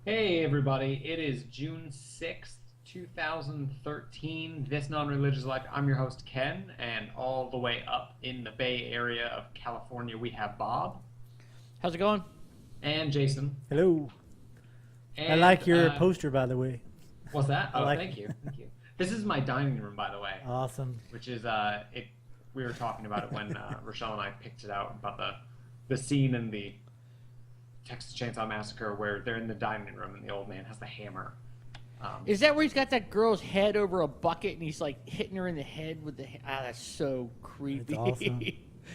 Hey everybody, it is June 6th, 2013. This non-religious life. I'm your host Ken, and all the way up in the Bay Area of California we have Bob How's it going? and Jason. Hello. I And like your poster, by the way. what's that? I Oh, like thank you. Thank you. This is my dining room, by the way, Awesome. which is it we were talking about it when Rochelle and I picked it out about the scene in the Texas Chainsaw Massacre where they're in the dining room and the old man has the hammer. Is that where he's got that girl's head over a bucket and he's like hitting her in the head with the? That's so creepy. That's awesome.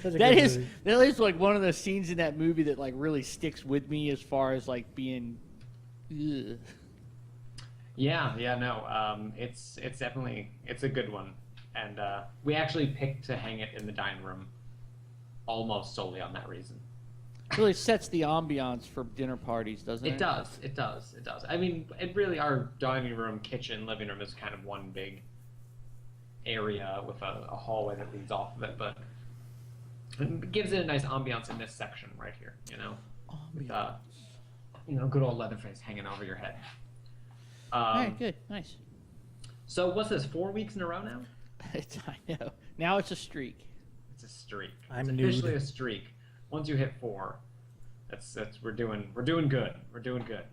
Such a That good is movie. that is like one of the scenes in that movie that like really sticks with me as far as like being. Ugh. Yeah, no. It's definitely it's a good one, and we actually picked to hang it in the dining room, almost solely on that reason. Really sets the ambiance for dinner parties, doesn't it? It does, it does, it does. I mean, it really our dining room, kitchen, living room is kind of one big area with a hallway that leads off of it, but it gives it a nice ambiance in this section right here. With good old Leatherface hanging over your head. All right, good, nice. So what's this? 4 weeks in a row now? I know. Now it's a streak. It's a streak. I'm it's nude. officially a streak. Once you hit 4, that's we're doing good. We're doing good.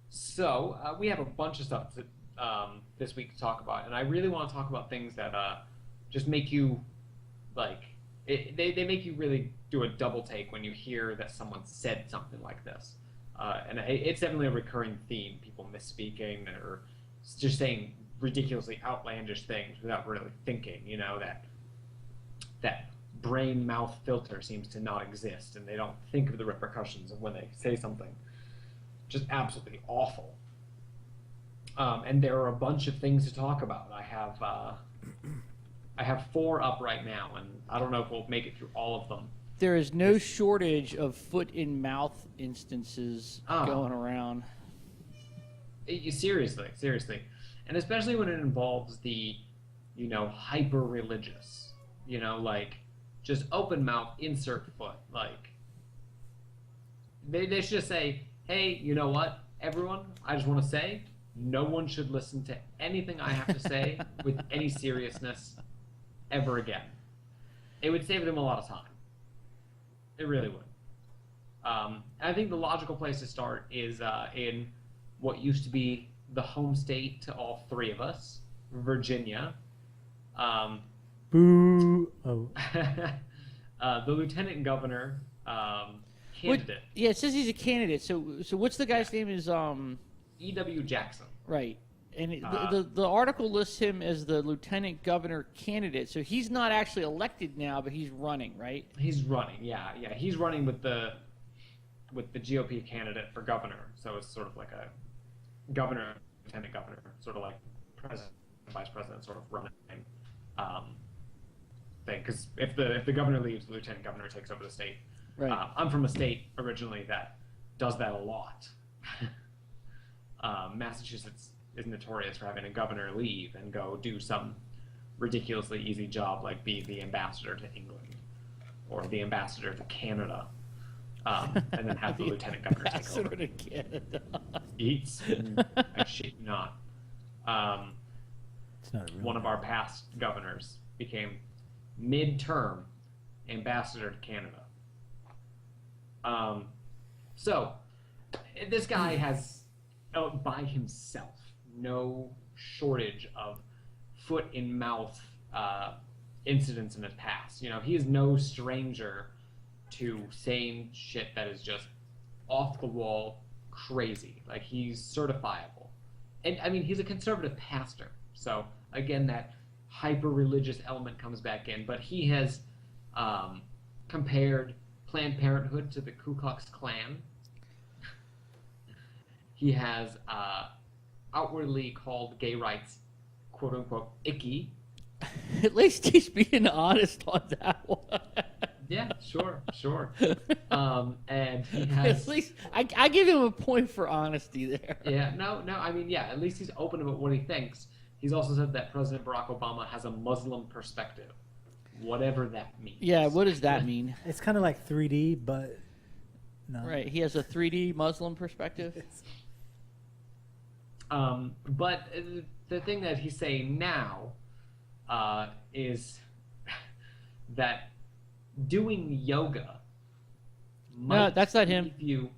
So we have a bunch of stuff this week to talk about, and I really want to talk about things that just make you they make you really do a double take when you hear that someone said something like this. And it's definitely a recurring theme: people misspeaking or just saying ridiculously outlandish things without really thinking. That brain-mouth filter seems to not exist, and they don't think of the repercussions of when they say something just absolutely awful. And there are a bunch of things to talk about. I have 4 up right now, and I don't know if we'll make it through all of them. There is no shortage of foot in mouth instances going around. Seriously, and especially when it involves the, hyper religious, like just open mouth, insert foot. Like they should just say, hey, you know what, everyone? I just want to say, no one should listen to anything I have to say with any seriousness ever again. It would save them a lot of time. It really would. I think the logical place to start is in what used to be the home state to all 3 of us, Virginia. Boo. Oh. The lieutenant governor candidate, Yeah, it says he's a candidate. So what's the guy's name? Is E.W. Jackson. right, and the article lists him as the lieutenant governor candidate. So he's not actually elected now, but he's running, right? He's running, yeah. He's running with the GOP candidate for governor. So it's sort of like a governor, lieutenant governor, sort of like president, vice president, sort of running thing. Because if the governor leaves, the lieutenant governor takes over the state. Right. I'm from a state originally that does that a lot. Massachusetts is notorious for having a governor leave and go do some ridiculously easy job like be the ambassador to England or the ambassador to Canada, and then have the lieutenant governor take over. Ambassador to Canada. Eats. I shit you not. It's not a real One of our past governors became mid-term ambassador to Canada. So this guy has, by himself, no shortage of foot in mouth incidents in his past. He is no stranger to saying shit that is just off the wall crazy. Like, he's certifiable. And I mean, he's a conservative pastor. So again, that hyper religious element comes back in, but he has compared Planned Parenthood to the Ku Klux Klan. He has outwardly called gay rights, quote unquote, icky. At least he's being honest on that one. Yeah, sure. And he has. At least I give him a point for honesty there. Yeah, no. I mean, yeah. At least he's open about what he thinks. He's also said that President Barack Obama has a Muslim perspective, whatever that means. Yeah, what does that mean? It's kind of like 3D, but No. Right. He has a 3D Muslim perspective. But the thing that he's saying now is that doing yoga No, that's not him. leave you.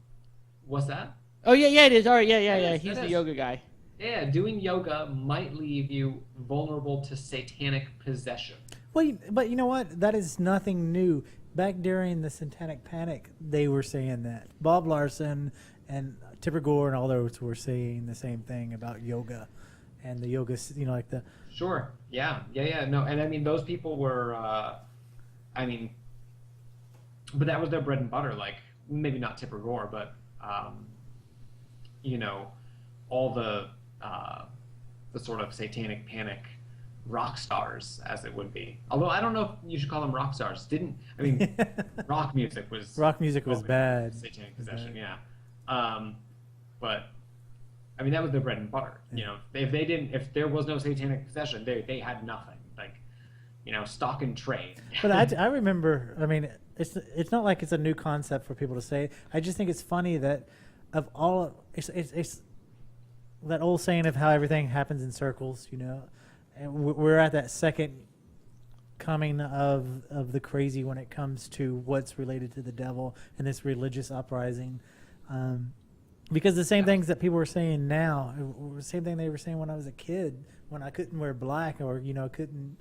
What's that? Oh yeah, it is. All right, yeah. It is, He's it the is. yoga guy. Yeah, doing yoga might leave you vulnerable to satanic possession. Well, but you know what? That is nothing new. Back during the Satanic Panic, they were saying that. Bob Larson and Tipper Gore and all those were saying the same thing about yoga, and the yoga, like the. Sure. Yeah. No, and I mean those people were. But that was their bread and butter. Like maybe not Tipper Gore, but all the sort of Satanic Panic rock stars, as it would be. Although I don't know if you should call them rock stars. Rock music was bad. Satanic possession, yeah. But I mean that was their bread and butter. Yeah. If there was no satanic possession, they had nothing. Like, stock and trade. But I remember. I mean, it's not like it's a new concept for people to say. I just think it's funny that of all it's that old saying of how everything happens in circles, and we're at that second coming of the crazy when it comes to what's related to the devil and this religious uprising. Because the same things that people were saying now, the same thing they were saying when I was a kid, when I couldn't wear black or couldn't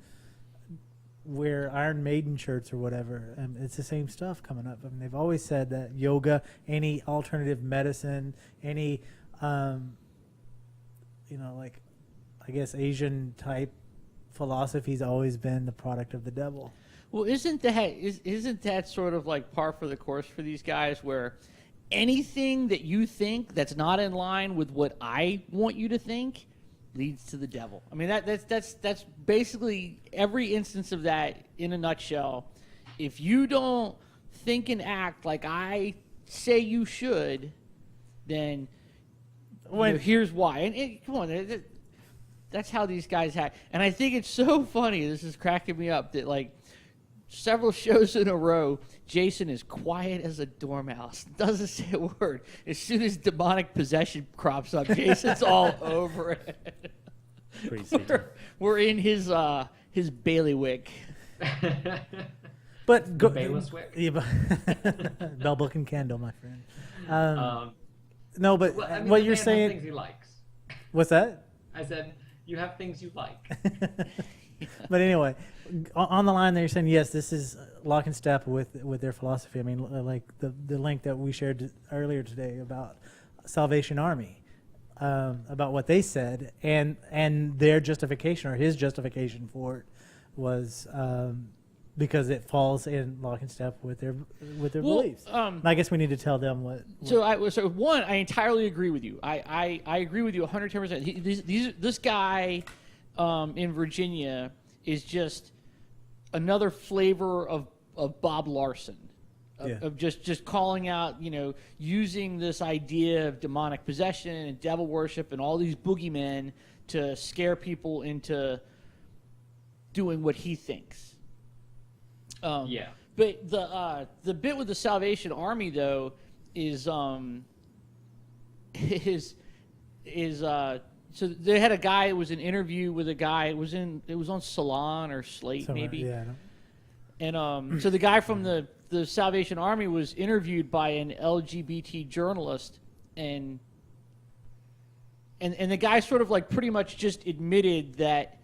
wear Iron Maiden shirts or whatever. It's the same stuff coming up. I mean, they've always said that yoga, any alternative medicine, any like I guess Asian type philosophy's always been the product of the devil. Well, isn't that sort of like par for the course for these guys, where anything that you think that's not in line with what I want you to think leads to the devil? I mean, that's basically every instance of that in a nutshell. If you don't think and act like I say you should, then here's why. And come on, that's how these guys act. And I think it's so funny. This is cracking me up that like several shows in a row, Jason is quiet as a dormouse, doesn't say a word. As soon as demonic possession crops up, Jason's all over it. We're in his bailiwick. But go, Bayless wick. Yeah, but bell book and candle, my friend. No, but Well, I mean, what the you're man has saying. things he likes. What's that? I said you have things you like. But anyway, on the line there, you're saying yes, this is lock and step with their philosophy. I mean, like the link that we shared earlier today about Salvation Army, about what they said, and their justification or his justification for it was because it falls in lock and step with their beliefs. And I guess we need to tell them what. So one, I entirely agree with you. I agree with you 110%. This guy in Virginia is just another flavor of Bob Larson, of just calling out, using this idea of demonic possession and devil worship and all these boogeymen to scare people into doing what he thinks. But the bit with the Salvation Army though is so they had a guy. It was an interview with a guy. It was on Salon or Slate maybe. Yeah. And so the guy from the Salvation Army was interviewed by an LGBT journalist, and the guy sort of like pretty much just admitted that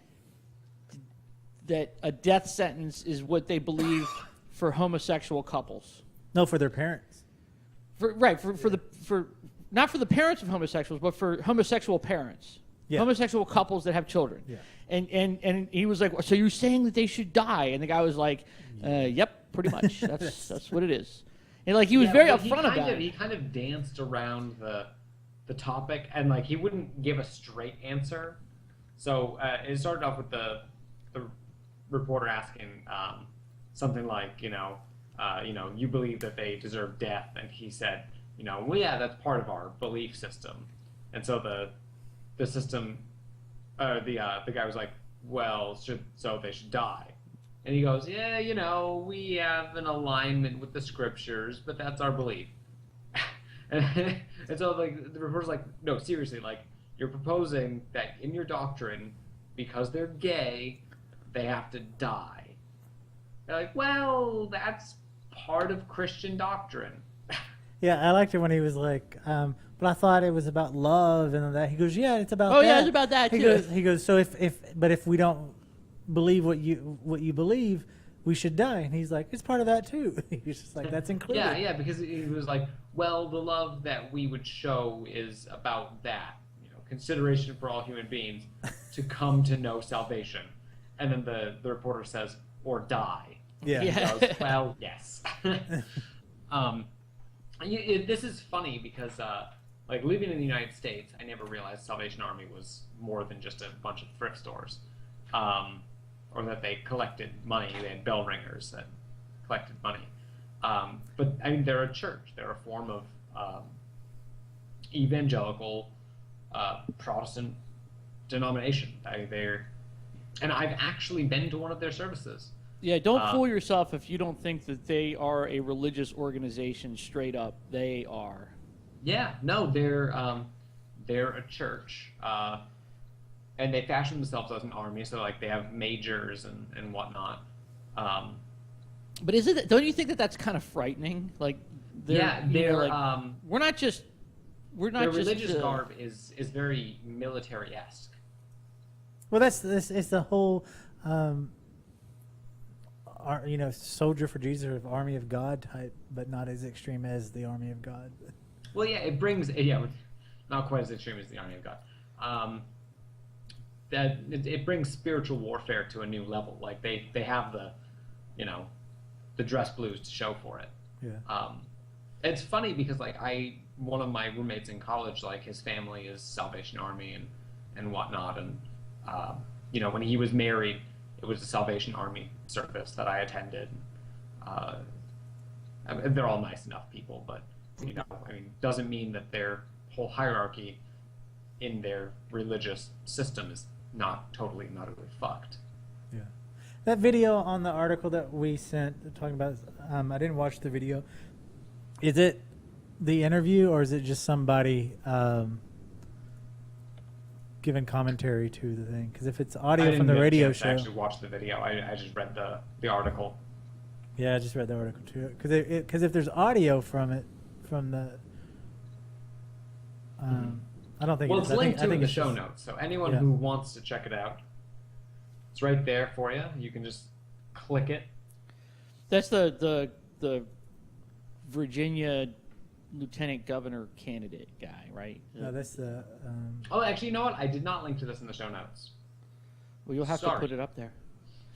a death sentence is what they believe for homosexual couples. No, for their parents. For not for the parents of homosexuals, but for homosexual parents. Yeah. Homosexual couples that have children. Yeah. And he was like, so you're saying that they should die? And the guy was like, yep, pretty much. That's what it is. And like he was very upfront about it. He kind of danced around the topic, and like he wouldn't give a straight answer. So it started off with the reporter asking something like, you believe that they deserve death, and he said, well, yeah, that's part of our belief system. And so the system, the guy was like, well, so they should die. And he goes, yeah, we have an alignment with the scriptures, but that's our belief. And so like the reporter's like, no, seriously, like you're proposing that in your doctrine, because they're gay, they have to die. They're like, well, that's part of Christian doctrine. Yeah, I liked it when he was like, but I thought it was about love and that. He goes, yeah, it's about Oh that. yeah, it's about that He too. goes, so if we don't believe what you believe, we should die. And he's like, it's part of that too. He's just like, that's included. Yeah, because he was like, well, the love that we would show is about that, consideration for all human beings to come to know salvation. And then the reporter says, or die. Yeah. And he goes, well, yes. This is funny because, like, living in the United States, I never realized Salvation Army was more than just a bunch of thrift stores, or that they collected money. They had bell ringers that collected money. But I mean, they're a church. They're a form of evangelical Protestant denomination. And I've actually been to one of their services. Yeah, don't fool yourself if you don't think that they are a religious organization. Straight up, they are. Yeah, no, they're a church, and they fashion themselves as an army. So like they have majors and whatnot. But don't you think that that's kind of frightening? Like, they're we're not just their religious garb is very military-esque. Well, that's it's the whole, soldier for Jesus or Army of God type, but not as extreme as the Army of God. Well, yeah, not quite as extreme as the Army of God. That it brings spiritual warfare to a new level. Like they have the dress blues to show for it. Yeah. It's funny because like one of my roommates in college, like his family is Salvation Army and whatnot, and when he was married, it was the Salvation Army service that I attended. They're all nice enough people, but doesn't mean that their whole hierarchy in their religious system is not totally and utterly fucked. Yeah. That video on the article that we sent talking about, I didn't watch the video. Is it the interview or is it just somebody giving commentary to the thing? Because if it's audio from the radio show, I actually watched the video. I just read the article. Yeah, I just read the article too. Because if there's audio from the, I don't think. Well, it's linked to in the it's show just, notes, so anyone who wants to check it out, it's right there for you. You can just click it. That's the Virginia lieutenant governor candidate guy, right? No, that's the. Oh, actually, you know what? I did not link to this in the show notes. Well, you'll have to put it up there.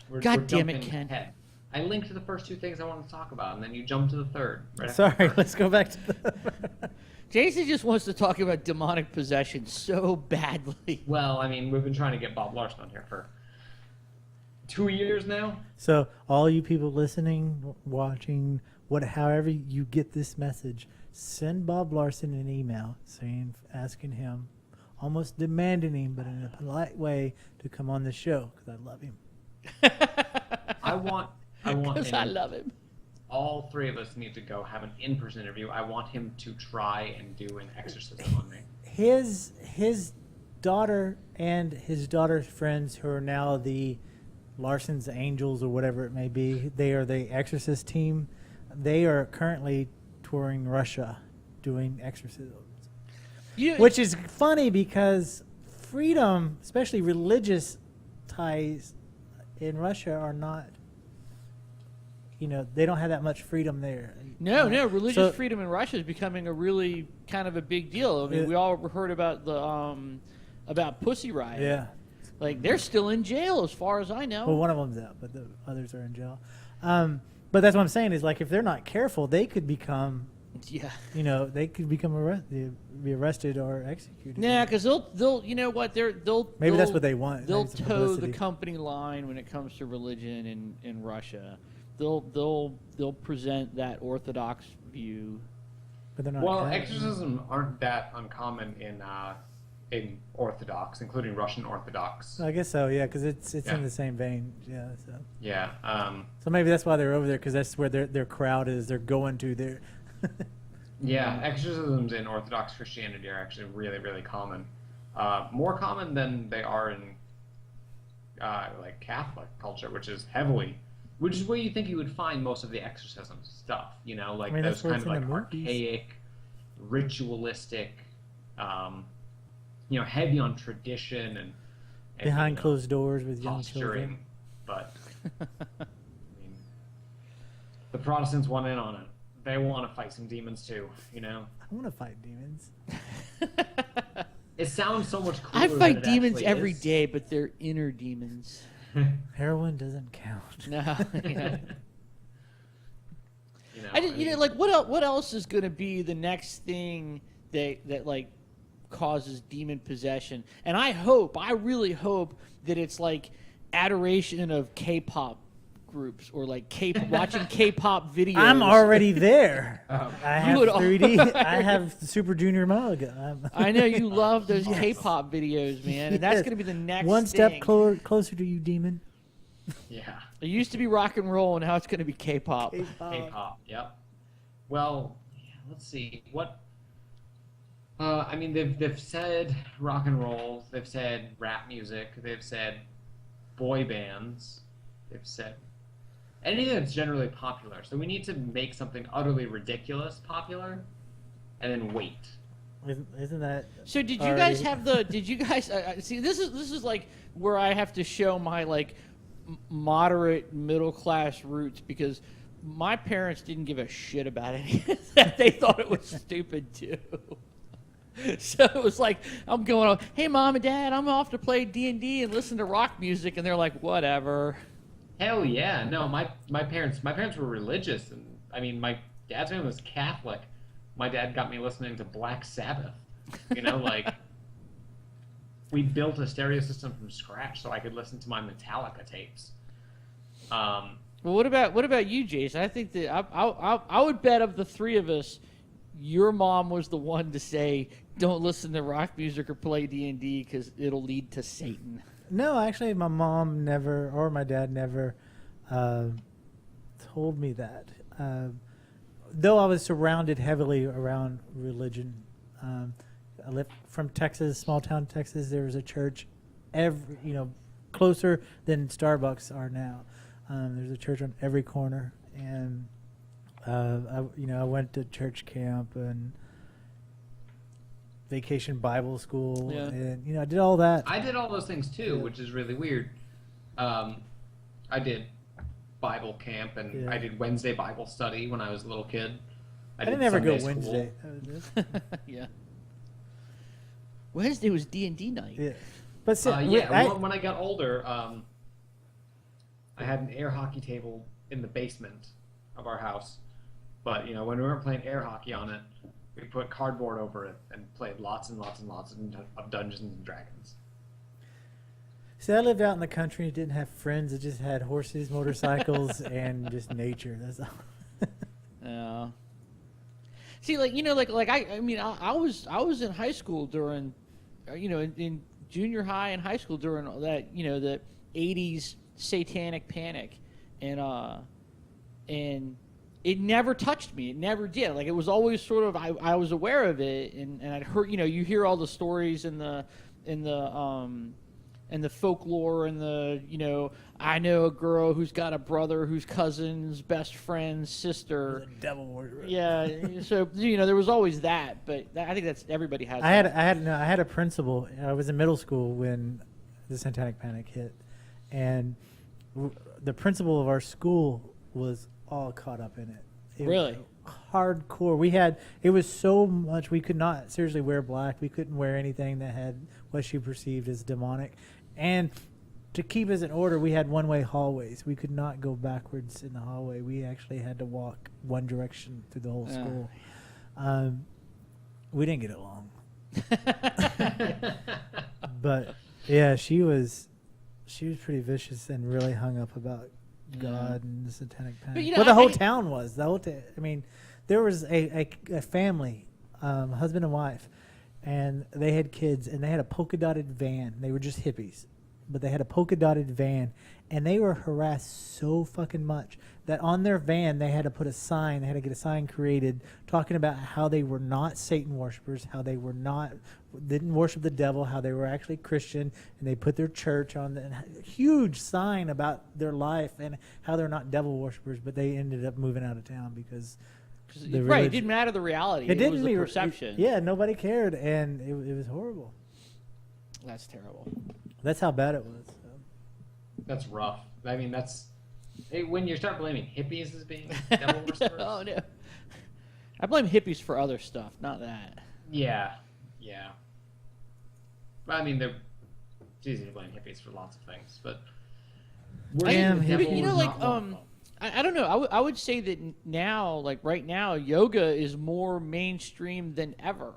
We're Damn it, jumping Ken. ahead. I linked to the first two things I wanted to talk about, and then you jumped to the third. Right Sorry, let's go back to the. Jason just wants to talk about demonic possession so badly. Well, I mean, we've been trying to get Bob Larson on here for 2 years now. So, all you people listening, watching, however you get this message, send Bob Larson an email asking him, almost demanding him, but in a polite way, to come on the show because I love him. I want Because him. I love him. All three of us need to go have an in-person interview. I want him to try and do an exorcism on me. His daughter and his daughter's friends, who are now the Larson's Angels or whatever it may be, they are the exorcist team. They are currently touring Russia doing exorcisms. Which is funny because freedom, especially religious ties in Russia, are not, they don't have that much freedom there. No, religious freedom in Russia is becoming a really kind of a big deal. I mean, we all heard about the about Pussy Riot. Yeah. Like, they're still in jail as far as I know. Well, one of them's out, but the others are in jail. But that's what I'm saying is, like, if they're not careful, they could become, they could become be arrested or executed. Yeah, because they'll maybe that's what they want. They'll toe the company line when it comes to religion in Russia. They'll present that orthodox view. But they're not. Well, exorcisms aren't that uncommon in Orthodox, including Russian Orthodox. I guess so, yeah, because it's in the same vein. Yeah. So. Yeah. So maybe that's why they're over there, because that's where their crowd is. They're going to there. Yeah, exorcisms in Orthodox Christianity are actually really, really common. More common than they are in like Catholic culture, which is where you think you would find most of the exorcism stuff. You know, I like mean, those that's where kind it's of in the like movies. archaic, ritualistic, um, heavy on tradition and Behind closed doors with young posturing. children. But I mean, the Protestants want in on it. They want to fight some demons too. You know, I want to fight demons. it sounds so much cooler. I than fight it demons actually every is. day, but they're inner demons. Heroin doesn't count. No, yeah. I You know, like what else is going to be the next thing that like causes demon possession? And I really hope that it's like adoration of K-pop groups or like watching K-pop videos. I'm already there. Oh. I You have would 3D. I have the Super Junior mug. I know you love those Yes. K-pop videos, man, and that's Yes. going to be the next One step thing. closer to you, demon. Yeah. It used to be rock and roll, and now it's going to be K-pop. K-pop. Yep. Well, yeah, let's see what. I mean, they've said rock and roll. They've said rap music. They've said boy bands. They've said anything that's generally popular. So we need to make something utterly ridiculous popular, and then wait. Isn't that? So did you already- guys have the? Did you guys see? This is like where I have to show my like moderate middle class roots because my parents didn't give a shit about any of that. They thought it was stupid too. So it was like I'm going, hey mom and dad, I'm off to play D&D and listen to rock music, and they're like, whatever. Hell yeah! No, my parents were religious, and I mean my dad's family was Catholic. My dad got me listening to Black Sabbath. You know, like we built a stereo system from scratch so I could listen to my Metallica tapes. Well, what about you, Jason? I think that I would bet of the three of us, your mom was the one to say don't listen to rock music or play D&D because it'll lead to Satan. No, actually, my mom never, or my dad never, told me that. Though I was surrounded heavily around religion. I lived from Texas, small town Texas. There was a church, closer than Starbucks are now. There's a church on every corner, and I went to church camp and vacation Bible school, Yeah. and I did all that. I did all those things too, Yeah. which is really weird. I did Bible camp and Yeah. I did Wednesday Bible study when I was a little kid. I did didn't ever go Sunday school. Wednesday. That was it. Yeah. Wednesday was D&D night. Yeah, but see, When I got older, I had an air hockey table in the basement of our house. But when we weren't playing air hockey on it, we put cardboard over it and played lots and lots and lots of Dungeons and Dragons. See, I lived out in the country. Didn't have friends. It just had horses, motorcycles, and just nature. That's all. Yeah. See, I was in high school during, in junior high and high school during that, the '80s satanic panic, and it never touched me. It never did. Like it was always sort of I was aware of it, and I'd heard you hear all the stories in the folklore and I know a girl who's got a brother whose cousin's best friend's sister. The devil word. Yeah, so there was always that, but I think that's everybody has. I had a principal. I was in middle school when the satanic panic hit, and the principal of our school was all caught up in it. Really? Hardcore. It was so much we could not seriously wear black. We couldn't wear anything that had what she perceived as demonic. And to keep us in order, we had one-way hallways. We could not go backwards in the hallway. We actually had to walk one direction through the whole school. We didn't get along. But yeah, she was pretty vicious and really hung up about God and the satanic panic. But, The whole town was. There was a family, husband and wife, and they had kids, and they had a polka dotted van. They were just hippies, but they had a polka dotted van, and they were harassed so fucking much that on their van they had to put a sign. They had to get a sign created talking about how they were not Satan worshipers, how they were not didn't worship the devil, how they were actually Christian, and they put their church on the huge sign about their life and how they're not devil worshipers. But they ended up moving out of town because right, it didn't matter the reality. It didn't was the perception. Yeah, nobody cared, and it was horrible. That's terrible. That's how bad it was. So. That's rough. I mean, when you start blaming hippies as being devil worshippers. Oh no, I blame hippies for other stuff, not that. Yeah. I mean, it's easy to blame hippies for lots of things, but Damn devil you know, is like not one of them. I don't know. I would say that now, like right now, yoga is more mainstream than ever.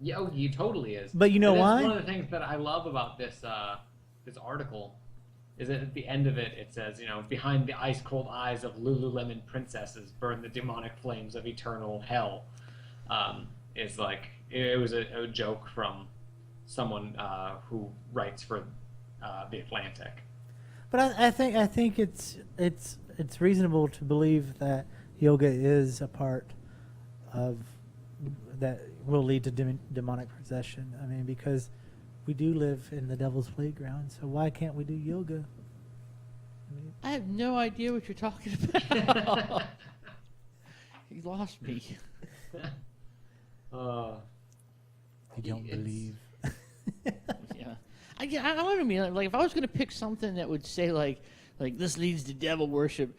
Yeah, he totally is. But you know And why? that's one of the things that I love about this article is that at the end of it, it says, behind the ice-cold eyes of Lululemon princesses burn the demonic flames of eternal hell. Is like, it was a joke from someone who writes for The Atlantic. But I think it's reasonable to believe that yoga is a part of that will lead to demonic possession. I mean, because we do live in the devil's playground, so why can't we do yoga? I have no idea what you're talking about. You lost me. You don't believe. Yeah. I don't know what I mean. Like, if I was going to pick something that would say, like this leads to devil worship,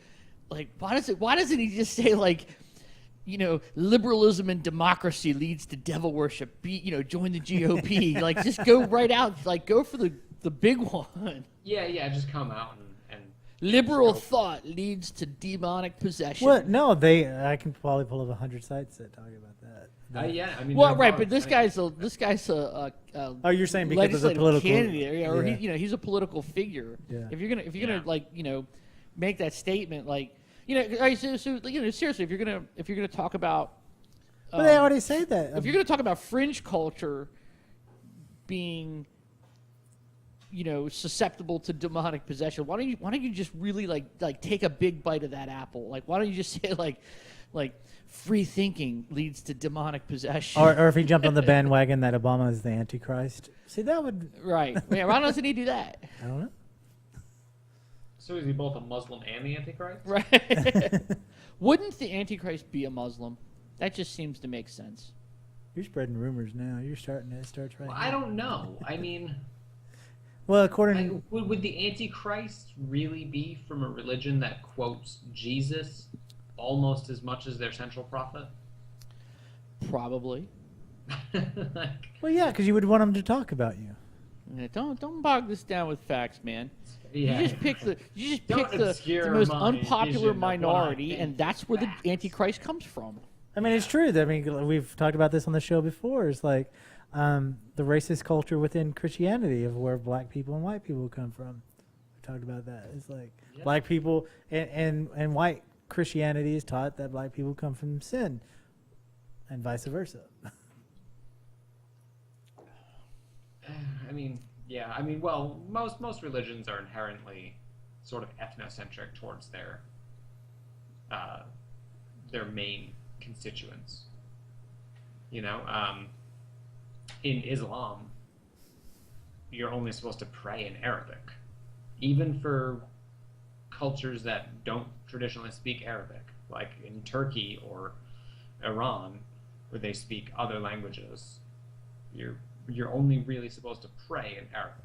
like, why doesn't he just say, like, liberalism and democracy leads to devil worship? Join the GOP. Like, just go right out. Like, go for the big one. Yeah, just come out and Liberal thought leads to demonic possession. What? No, I can probably pull up 100 sites that talk about that. yeah, I mean. Well, there right, are, but this right? guy's a Oh, you're saying because of the legislative political candidate, or yeah. he's a political figure. Yeah. If you're gonna make that statement, like, so seriously, if you're gonna talk about, But they already say that. if you're gonna talk about fringe culture being, susceptible to demonic possession, why don't you just really like take a big bite of that apple? Like, why don't you just say like free thinking leads to demonic possession? or if he jumped on the bandwagon that Obama is the Antichrist. See, that would... Right. Yeah, why doesn't he do that? I don't know. So is he both a Muslim and the Antichrist? Right. Wouldn't the Antichrist be a Muslim? That just seems to make sense. You're spreading rumors now. You're starting to start right Well, now. I don't know. I mean, Well, according would the Antichrist really be from a religion that quotes Jesus almost as much as their central prophet? Probably. Like, well, yeah, because you would want him to talk about you. Yeah, don't bog this down with facts, man. yeah. You just pick the Don't the obscure most my unpopular vision of what I minority, think and that's where facts. the Antichrist comes from. I mean, it's true. I mean, we've talked about this on the show before. It's like the racist culture within Christianity of where black people and white people come from. We talked about that. It's like black people and white Christianity is taught that black people come from sin, and vice versa. I mean, yeah. I mean, well, most religions are inherently sort of ethnocentric towards their main constituents. In Islam, you're only supposed to pray in Arabic, even for cultures that don't traditionally speak Arabic, like in Turkey or Iran, where they speak other languages. You're only really supposed to pray in Arabic.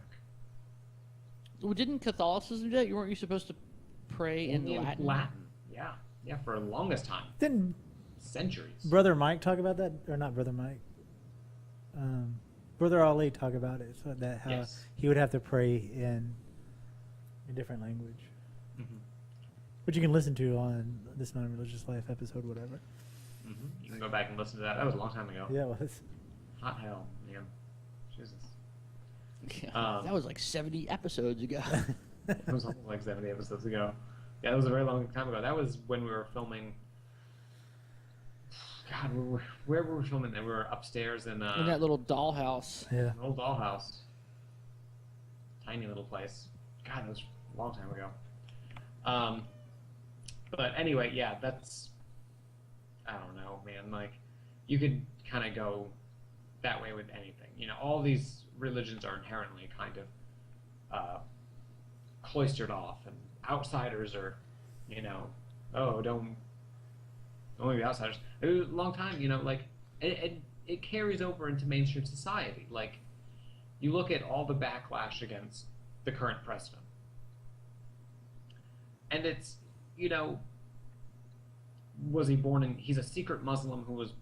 Well, didn't Catholicism do that? Weren't you supposed to pray in Latin? Yeah, for the longest time, Didn't centuries. Brother Mike talk about that, or not Brother Mike? Brother Ali talk about it, so that how Yes. he would have to pray in a different language, which you can listen to on this Non-Religious Life episode, whatever. You can go back and listen to that. That was a long time ago. Yeah, it was. Hot hell, man. Jesus. Yeah, that was like 70 episodes ago. It was almost like 70 episodes ago. Yeah, that was a very long time ago. That was when we were filming. God, where were we filming? We were upstairs in In that little dollhouse. Yeah. an old dollhouse. tiny little place. God, that was a long time ago. But anyway, yeah, that's, I don't know, man. Like, you could kind of go that way with anything. You know, all these religions are inherently kind of cloistered off, and outsiders are, you know, oh, don't be outsiders. It was a long time, you know, like, it carries over into mainstream society. Like, you look at all the backlash against the current president, and it's, you know, he's a secret Muslim who was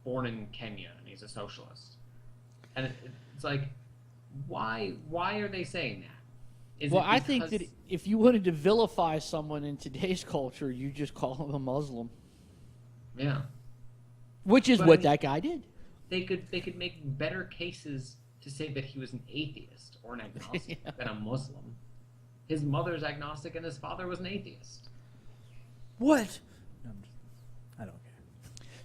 born in Kenya, and he's a socialist. And it's like, why are they saying that? Well, I think that if you wanted to vilify someone in today's culture, you just call him a Muslim. Yeah. Which is what that guy did. They could make better cases to say that he was an atheist or an agnostic than a Muslim. His mother's agnostic and his father was an atheist. What? I don't care.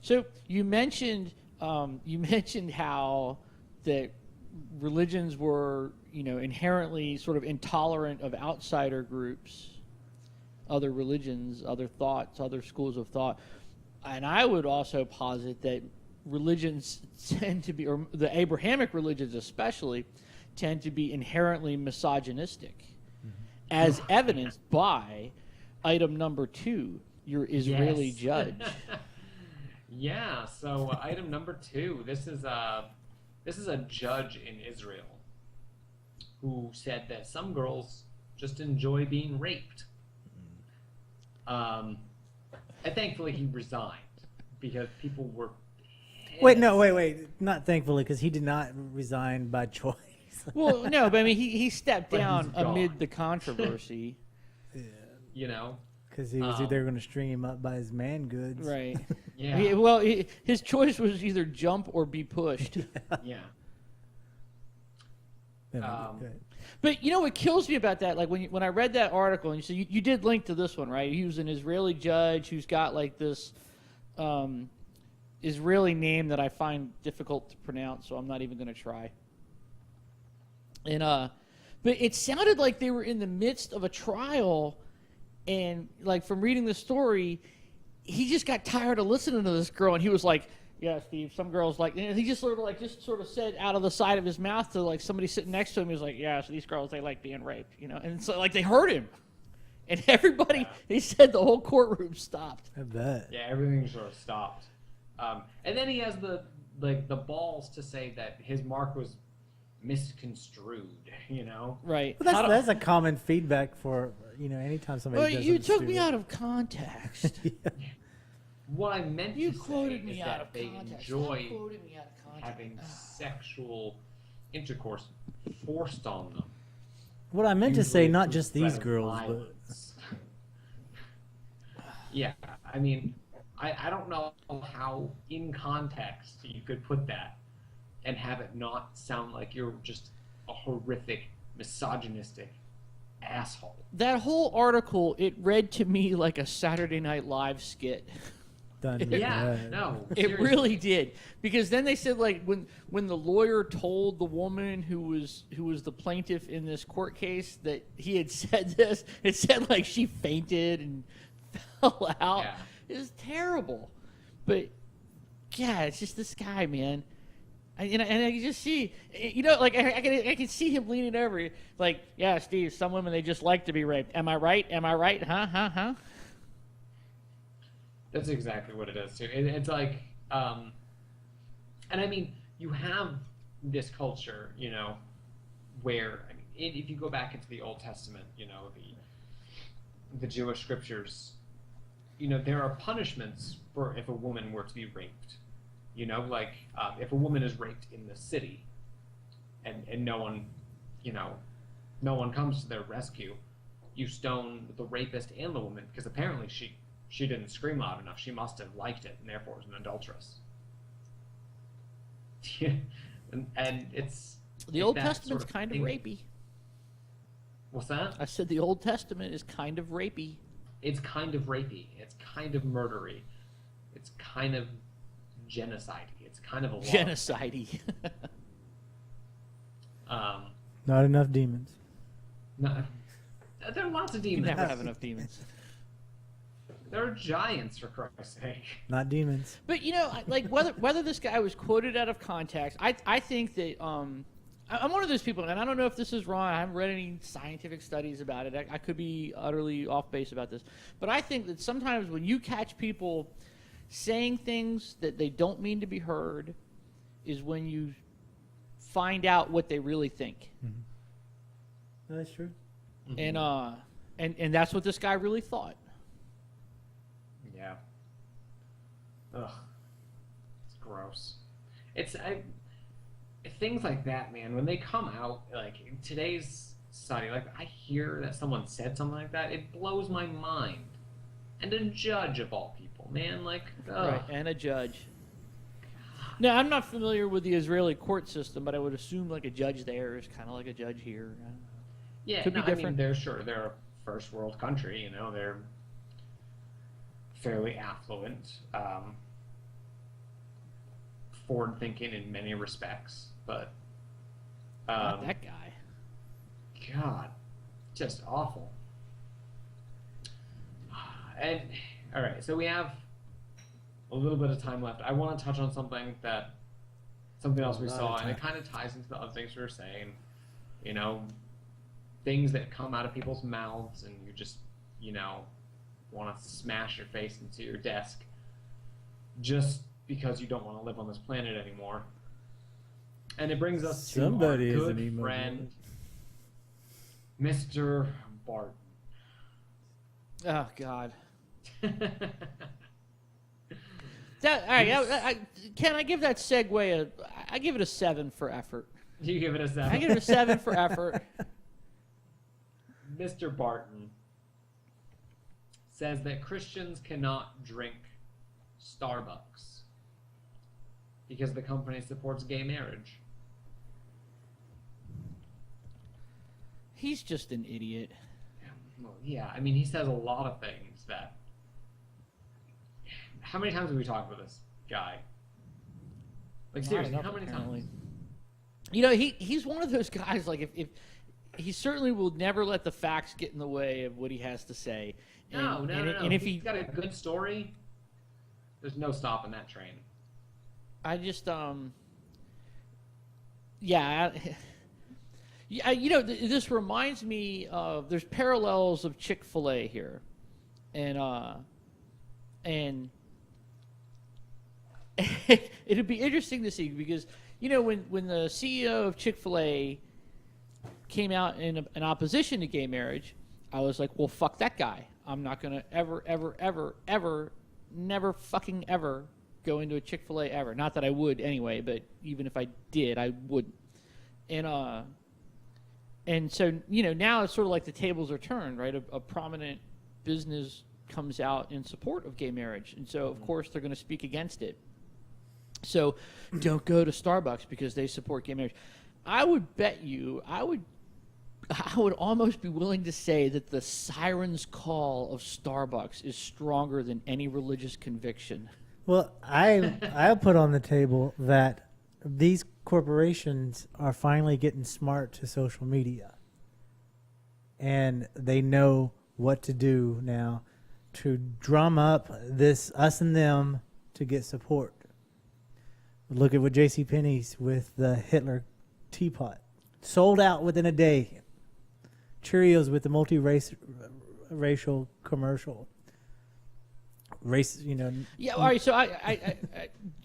So you mentioned how that religions were, you know, inherently sort of intolerant of outsider groups, other religions, other thoughts, other schools of thought. And I would also posit that religions tend to be, or the Abrahamic religions especially, tend to be inherently misogynistic, as evidenced by item number 2, your Israeli judge. Yeah, so item number 2, this is a judge in Israel who said that some girls just enjoy being raped. And thankfully he resigned because people were pissed. Wait, not thankfully, because he did not resign by choice. Well, no, but I mean, he stepped But down he's gone. amid the controversy. Yeah. You know? Because he was either going to string him up by his man goods. Right. Yeah. Well, his choice was either jump or be pushed. Yeah. But you know what kills me about that? Like when I read that article, and you said you did link to this one, right? He was an Israeli judge who's got like this Israeli name that I find difficult to pronounce, so I'm not even going to try. And but it sounded like they were in the midst of a trial, and like from reading the story, he just got tired of listening to this girl, and he was like, "Yeah, Steve, some girls like," and he just sort of said out of the side of his mouth to like somebody sitting next to him, he was like, "Yeah, so these girls, they like being raped," you know, and so like they heard him, and everybody, he said the whole courtroom stopped. I bet. Yeah, everything sort of stopped. And then he has the balls to say that his mark was misconstrued, you know? Right. Well, that's a common feedback for, you know, anytime somebody Well, does you something took me stupid. out of context. Yeah. What I meant You to say quoted is me that out of they context. enjoy Stop quoting me out of context. having sexual intercourse forced on them. What I meant to say, Usually not through just threat these of girls, but violence. Yeah, I mean, I don't know how in context you could put that and have it not sound like you're just a horrific, misogynistic asshole. That whole article, it read to me like a Saturday Night Live skit. done with Yeah, that. no. It seriously. really did, because then they said like when the lawyer told the woman who was the plaintiff in this court case that he had said this, it said like she fainted and fell out. Yeah. It was terrible, but yeah, it's just this guy, man. And I can just see, you know, like I can see him leaning over, like, yeah, Steve, some women, they just like to be raped. Am I right? Am I right? Huh? That's exactly what it is too. It's like, and I mean, you have this culture, you know, where I mean, if you go back into the Old Testament, you know, the Jewish scriptures, you know, there are punishments for if a woman were to be raped. You know, like if a woman is raped in the city, and no one, you know, no one comes to their rescue, you stone the rapist and the woman because apparently she didn't scream loud enough. She must have liked it and therefore was an adulteress. and it's The Old that Testament's sort of kind of thing. rapey. What's that? I said the Old Testament is kind of rapey. It's kind of rapey. It's kind of murdery. It's kind of genocide. It's kind of a lot. Genocide-y. Not enough demons. No, there are lots of You demons. never have enough demons. There are giants, for Christ's sake. Not demons. But like whether this guy was quoted out of context, I think that I'm one of those people, and I don't know if this is wrong. I haven't read any scientific studies about it. I could be utterly off base about this, but I think that sometimes when you catch people saying things that they don't mean to be heard, is when you find out what they really think. Mm-hmm. That's true. Mm-hmm. And that's what this guy really thought. Yeah. Ugh. It's gross. Things like that, man, when they come out, like in today's society, like I hear that someone said something like that, it blows my mind. And a judge of all people, man, like, ugh. Right, and a judge. Now, I'm not familiar with the Israeli court system, but I would assume like a judge there is kind of like a judge here. I don't know. Yeah, Could be no, I mean, different. they're a first world country, you know, they're fairly affluent, forward thinking in many respects, but Not that guy. God, just awful. And all right, so we have a little bit of time left. I want to touch on something else we saw, and it kind of ties into the other things we were saying. You know, things that come out of people's mouths, and you just, want to smash your face into your desk just because you don't want to live on this planet anymore. And it brings us to our good friend, Mr. Barton. Oh God. All right, can I give that segue I give it a 7 for effort. You give it a 7. I give it a 7 for effort. Mr. Barton says that Christians cannot drink Starbucks because the company supports gay marriage. He's just an idiot. Well, yeah, I mean, he says a lot of things that... How many times have we talked about this guy? Like, seriously, how many times? He's one of those guys, like, if he certainly will never let the facts get in the way of what he has to say. No. And if he's got a good story, there's no stopping that train. I just, yeah, this reminds me of, there's parallels of Chick-fil-A here. And it'd be interesting to see because, when the CEO of Chick-fil-A came out in opposition to gay marriage, I was like, well, fuck that guy. I'm not going to ever, never fucking ever go into a Chick-fil-A ever. Not that I would anyway, but even if I did, I wouldn't. And so, now it's sort of like the tables are turned, right? A prominent business comes out in support of gay marriage. And so, of course, they're going to speak against it. So don't go to Starbucks because they support gay marriage. I would bet you, I would almost be willing to say that the siren's call of Starbucks is stronger than any religious conviction. Well, I put on the table that these corporations are finally getting smart to social media. And they know what to do now to drum up this us and them to get support. Look at what JCPenney's with the Hitler teapot. Sold out within a day. Cheerios with the multi-racial commercial. Yeah, all right, so I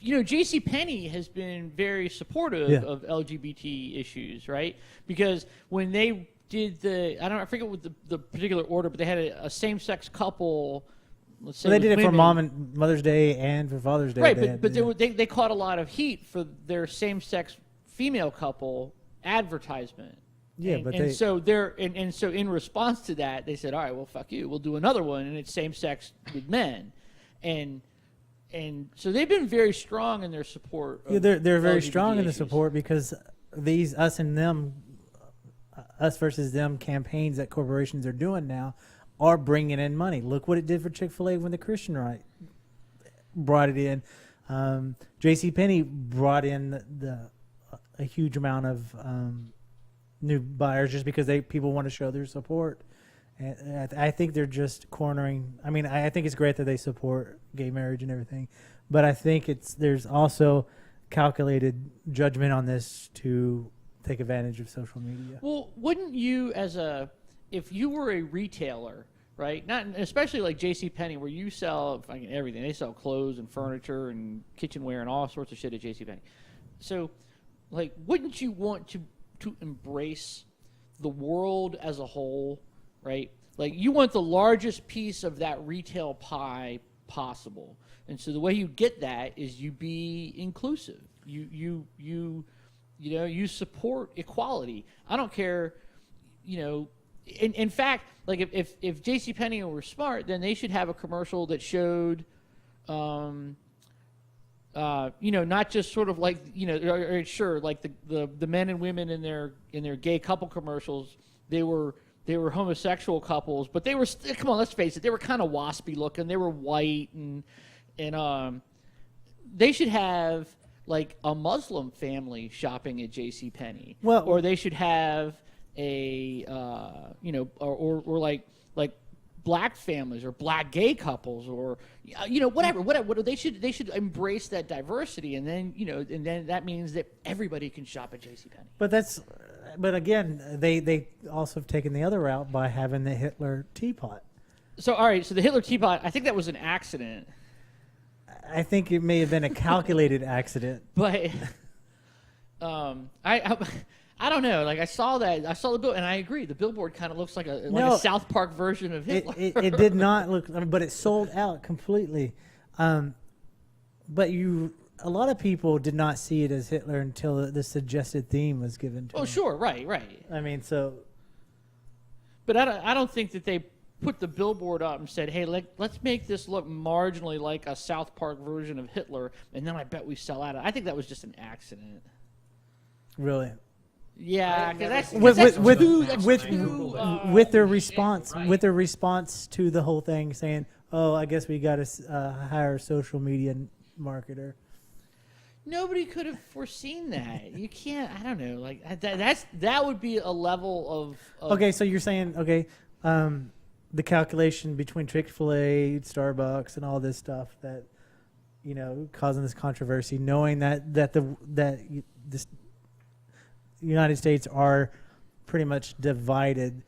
JCPenney has been very supportive of LGBT issues, right? Because when they did I forget what the particular order, but they had a same-sex couple. Let's say they did it women. for Mom and Mother's Day and for Father's Day. Right, but they caught a lot of heat for their same-sex female couple advertisement. Yeah, so in response to that, they said, "All right, well, fuck you. We'll do another one, and it's same-sex with men," and so they've been very strong in their support. Yeah, they're very LGBT strong in the issues. support because these us and them, us versus them campaigns that corporations are doing now are bringing in money. Look what it did for Chick-fil-A when the Christian right brought it in. JCPenney brought in a huge amount of new buyers just because people want to show their support. And I think they're just cornering. I mean, I think it's great that they support gay marriage and everything, but I think there's also calculated judgment on this to take advantage of social media. Well, wouldn't you, if you were a retailer, right? Not especially like JCPenney, where you sell fucking everything. They sell clothes and furniture and kitchenware and all sorts of shit at JCPenney. So, like, wouldn't you want to embrace the world as a whole, right? Like, you want the largest piece of that retail pie possible, and so the way you get that is you be inclusive. You support equality. I don't care, In fact, like if JCPenney were smart, then they should have a commercial that showed, not just sort of like sure, like the men and women in their gay couple commercials, they were homosexual couples, but they were come on, let's face it, they were kind of waspy looking. They were white and they should have like a Muslim family shopping at JCPenney, or they should have a or like black families or black gay couples or whatever they should embrace that diversity, and then that means that everybody can shop at JCPenney. But again, they also have taken the other route by having the Hitler teapot. So all right, so the Hitler teapot, I think that was an accident. I think it may have been a calculated accident. But I don't know. Like I saw the bill, and I agree. The billboard kind of looks like a South Park version of Hitler. It did not look, but it sold out completely. But a lot of people did not see it as Hitler until the suggested theme was given to them. Sure, right. I mean, so. But I don't think that they put the billboard up and said, "Hey, let's make this look marginally like a South Park version of Hitler," and then I bet we sell out. I think that was just an accident. Really? Yeah, because with their response to the whole thing, saying, "Oh, I guess we got to hire a social media marketer." Nobody could have foreseen that. You can't. I don't know. Like that would be a level of. Okay, so you're saying the calculation between Chick-fil-A, Starbucks, and all this stuff that causing this controversy, knowing that this United States are pretty much divided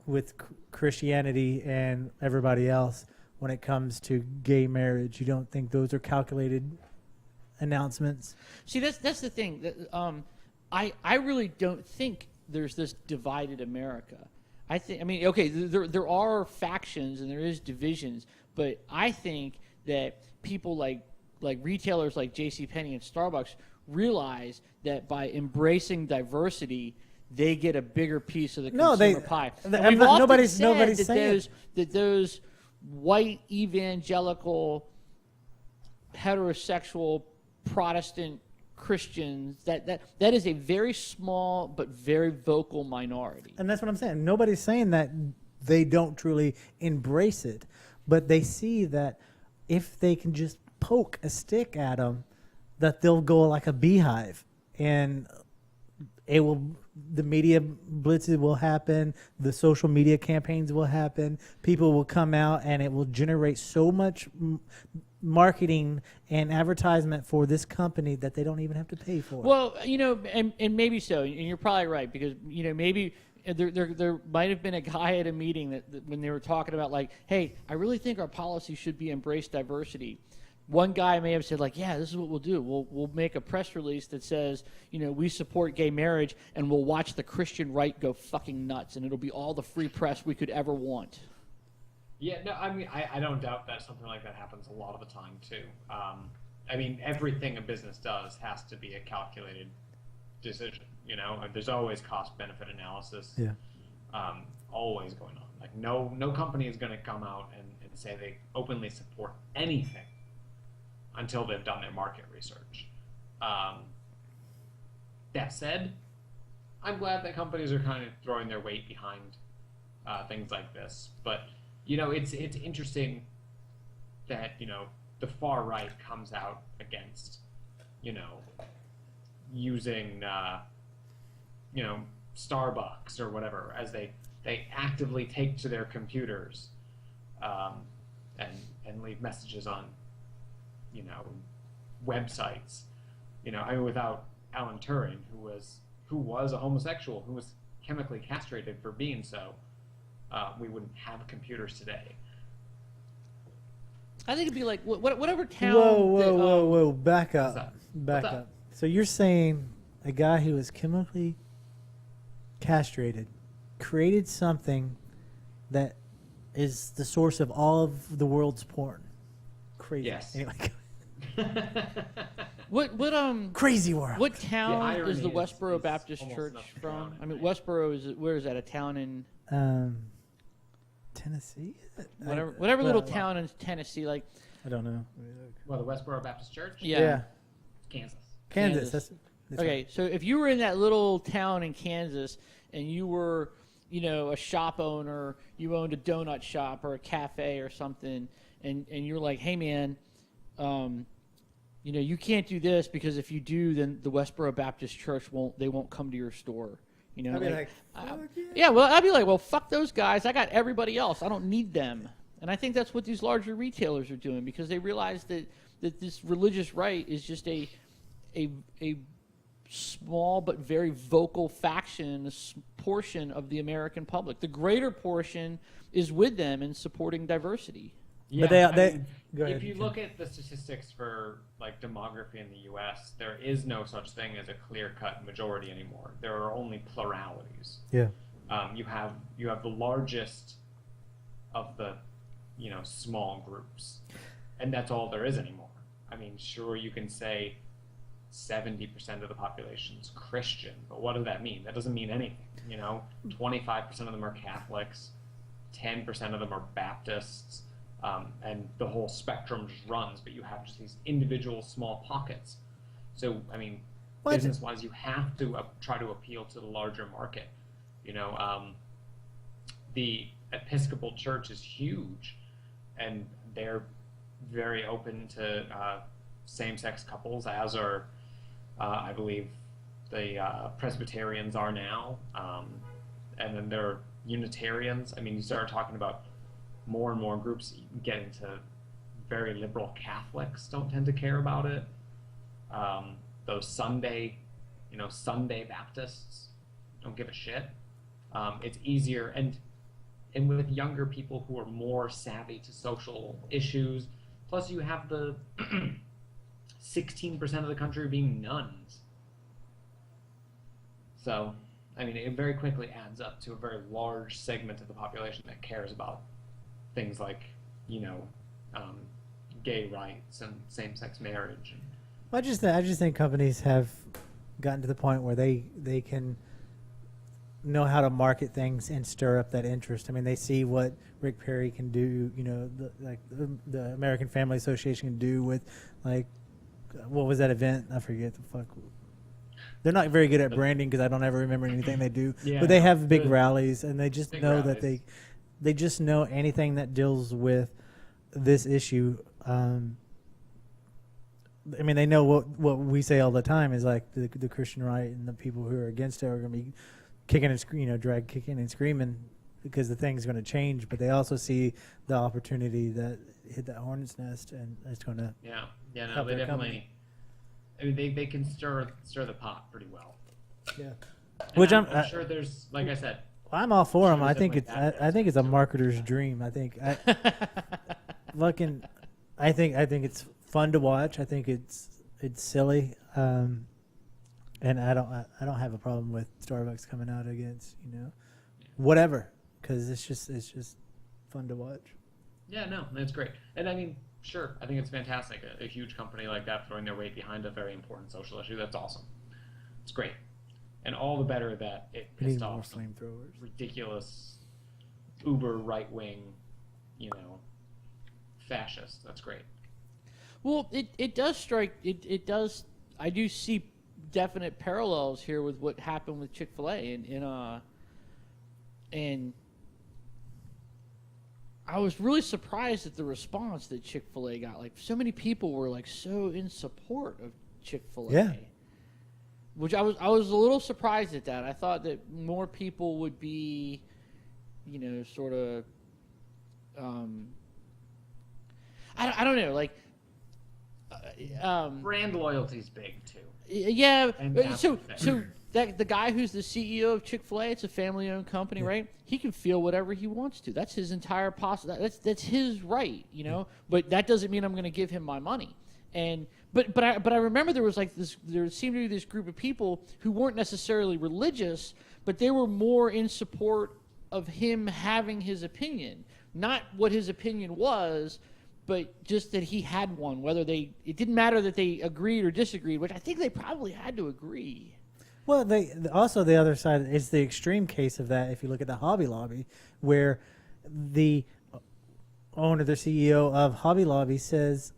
with Christianity and everybody else when it comes to gay marriage. You don't think those are calculated announcements? See, that's the thing. That I really don't think there's this divided America. There are factions and there is divisions, but I think that people like retailers like JCPenney and Starbucks realize that by embracing diversity, they get a bigger piece of the consumer pie. Nobody's saying that those white evangelical heterosexual Protestant Christians that is a very small but very vocal minority. And that's what I'm saying. Nobody's saying that they don't truly embrace it, but they see that if they can just poke a stick at them, that they'll go like a beehive, and the media blitzes will happen, the social media campaigns will happen, people will come out, and it will generate so much marketing and advertisement for this company that they don't even have to pay for. Well, and maybe so, and you're probably right, because maybe there might have been a guy at a meeting that when they were talking about like, hey, I really think our policy should be embrace diversity. One guy may have said like, yeah, this is what we'll do. We'll make a press release that says, we support gay marriage, and we'll watch the Christian right go fucking nuts, and it'll be all the free press we could ever want. Yeah, no, I mean, I don't doubt that something like that happens a lot of the time too. Everything a business does has to be a calculated decision. There's always cost-benefit analysis. Yeah. Always going on. Like no company is going to come out and say they openly support anything until they've done their market research. That said, I'm glad that companies are kind of throwing their weight behind things like this. But it's interesting that the far right comes out against using Starbucks or whatever, as they actively take to their computers, and leave messages on, websites. I mean, without Alan Turing, who was a homosexual, who was chemically castrated for being so, we wouldn't have computers today. I think it'd be like whatever town. Whoa! Back What's up, that? back What's up. So you're saying a guy who was chemically castrated created something that is the source of all of the world's porn? Crazy. Yes. Anyway, What crazy world. What town irony is the is Westboro Baptist almost Church enough to from? drown it, I mean, right? Westboro where is that? A town in Tennessee? whatever little town in Tennessee, like I don't know. Well, the Westboro Baptist Church? yeah. Kansas. Kansas. Kansas. That's Okay, so if you were in that little town in Kansas and you were, a shop owner, you owned a donut shop or a cafe or something, and you're like, hey man, you can't do this because if you do, then the Westboro Baptist Church won't come to your store. I'd be like, fuck Yeah, well, I'd be like, well, fuck those guys. I got everybody else. I don't need them. And I think that's what these larger retailers are doing because they realize that this religious right is just a small but very vocal faction, portion of the American public. The greater portion is with them in supporting diversity. Yeah, But they I mean, go ahead. if you look at the statistics for like demography in the U.S., there is no such thing as a clear-cut majority anymore. There are only pluralities. Yeah. You have the largest of the small groups, and that's all there is anymore. I mean, sure, you can say 70% of the population's Christian, but what does that mean? That doesn't mean anything. 25% of them are Catholics, 10% of them are Baptists. And the whole spectrum just runs, but you have just these individual small pockets. So, I mean, business-wise, you have to try to appeal to the larger market. The Episcopal Church is huge, and they're very open to same-sex couples, as are, I believe, the Presbyterians are now. And then there are Unitarians. I mean, you start talking about more and more groups get into very liberal Catholics don't tend to care about it. Those Sunday Baptists don't give a shit. It's easier, and with younger people who are more savvy to social issues. Plus, you have the 16% of the country being nuns. So, I mean, it very quickly adds up to a very large segment of the population that cares about things like, gay rights and same-sex marriage. I just think companies have gotten to the point where they can know how to market things and stir up that interest. I mean, they see what Rick Perry can do. The American Family Association can do with, like, what was that event? I forget the fuck. They're not very good at branding because I don't ever remember anything they do. Yeah, but they have big rallies, and they just know rallies. that they just know anything that deals with this issue. I mean, they know what we say all the time is like the Christian right and the people who are against it are going to be kicking and kicking and screaming because the thing's going to change. But they also see the opportunity that hit that hornet's nest, and it's going to no, they definitely. I mean, they can stir the pot pretty well. Yeah, And which I'm sure there's, like I said. I'm all for them. Sure, I there's think definitely I think it's a marketer's dream. I think I think it's fun to watch. I think it's silly, and I don't have a problem with Starbucks coming out against whatever, because it's just fun to watch. Yeah, no, that's great. And I mean, sure, I think it's fantastic. A huge company like that throwing their weight behind a very important social issue. That's awesome. It's great. And all the better that it We need pissed more off some flamethrowers. ridiculous, uber right-wing, fascists. That's great. Well, it does strike. It does. I do see definite parallels here with what happened with Chick-fil-A, and I was really surprised at the response that Chick-fil-A got. Like, so many people were like so in support of Chick-fil-A. Yeah. which I was a little surprised at that. I thought that more people would be, sort of. I don't know, like. Brand loyalty's big too. Yeah. And So that the guy who's the CEO of Chick-fil-A, it's a family-owned company, right? He can feel whatever he wants to. That's his entire that's his right, But that doesn't mean I'm going to give him my money. And but I remember there was like this. There seemed to be this group of people who weren't necessarily religious, but they were more in support of him having his opinion, not what his opinion was, but just that he had one. It didn't matter that they agreed or disagreed, which I think they probably had to agree. Well, also the other side is the extreme case of that. If you look at the Hobby Lobby, where the owner, the CEO of Hobby Lobby says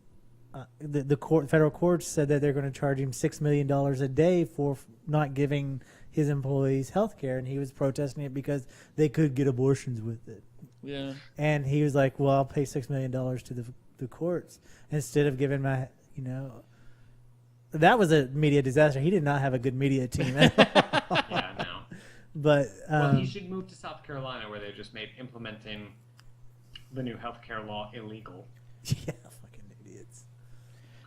the federal court said that they're going to charge him $6 million a day for not giving his employees health care, and he was protesting it because they could get abortions with it. Yeah. And he was like, well, I'll pay $6 million to the courts instead of giving my, that was a media disaster. He did not have a good media team at all. Yeah, no. But well, he should move to South Carolina, where they just made implementing the new healthcare law illegal. Yeah, fucking idiots.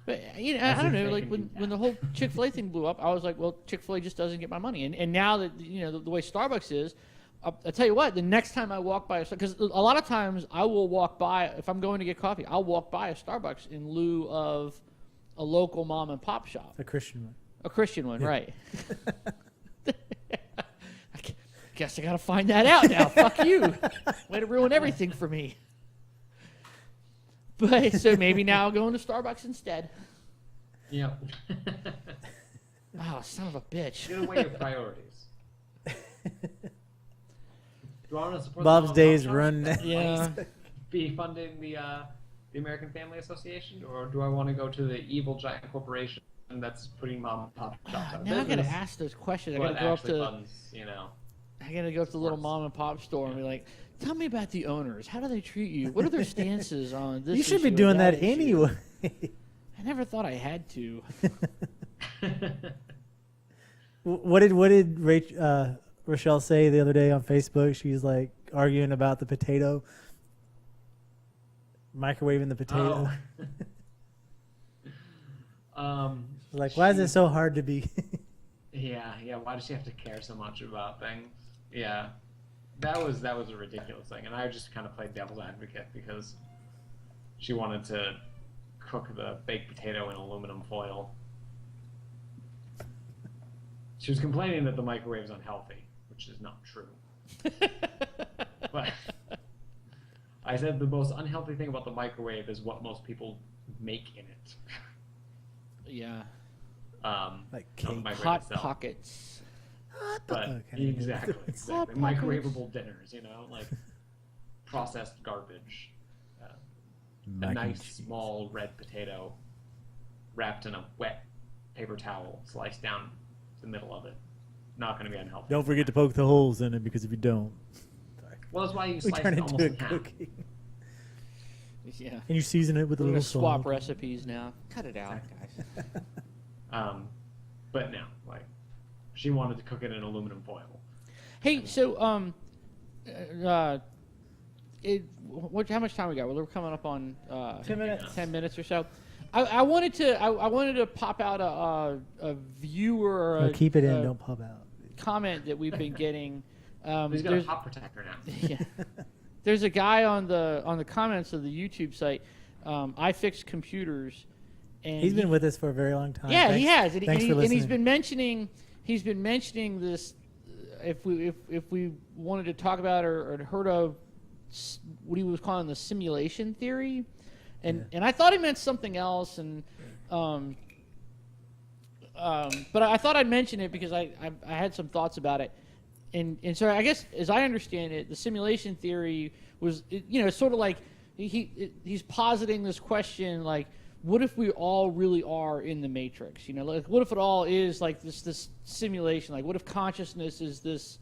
But I don't know. Like when the whole Chick-fil-A thing blew up, I was like, well, Chick-fil-A just doesn't get my money. And now that the way Starbucks is, I'll tell you what. The next time I walk by, because a lot of times I will walk by, if I'm going to get coffee, I'll walk by a Starbucks in lieu of a local mom and pop shop. A Christian one. A Christian one, yeah. Right. I guess I got to find that out now. Fuck you. Way to ruin everything for me. But so maybe now I'll go into Starbucks instead. Yeah. Oh, son of a bitch. Get away your priorities. Do I want to support Bob's days run. Yeah. Be funding the American Family Association, or do I want to go to the evil giant corporation that's putting mom and pop shops out of now I business? gotta ask those questions. I What gotta go up actually to. funds, I gotta go to the little mom and pop store and be like, "Tell me about the owners. How do they treat you? What are their stances on this?" You should be issue or doing that issue?" anyway. I never thought I had to. What did Rochelle say the other day on Facebook? She's like arguing about the potato, microwaving the potato. Like, why is it so hard to be? Yeah. Why does she have to care so much about things? Yeah, that was a ridiculous thing, and I just kind of played devil's advocate because she wanted to cook the baked potato in aluminum foil. She was complaining that the microwave is unhealthy, which is not true. But I said the most unhealthy thing about the microwave is what most people make in it. Yeah. Like not the cake. microwave Hot itself. pockets. But Okay. exactly. Hot Microwavable dinners, like processed garbage. A nice small red potato wrapped in a wet paper towel, sliced down the middle of it. Not going to be unhealthy. Don't forget to poke the holes in it, because if you don't, Well, that's why you we slice turn it into almost a in half. cookie. Yeah. And you season it with a We're little gonna swap salt. recipes now. Cut it out, guys. But no, she wanted to cook it in aluminum foil. Hey, so how much time we got? Well, we're coming up on 10 minutes. 10 minutes or so. I wanted to pop out a viewer or No, keep it in. Don't pop out. comment that we've been getting. He's got a pop protector now. Yeah. There's a guy on the comments of the YouTube site, I Fix Computers, and He's been with us for a very long time. yeah, Thanks. he has, and, Thanks and, for and he's listening. been mentioning this. If we wanted to talk about or heard of what he was calling the simulation theory, and I thought he meant something else, and but I thought I'd mention it because I had some thoughts about it. And so I guess, as I understand it, the simulation theory was, sort of like he's positing this question, like, what if we all really are in the Matrix? Like, what if it all is like this simulation? Like, what if consciousness is this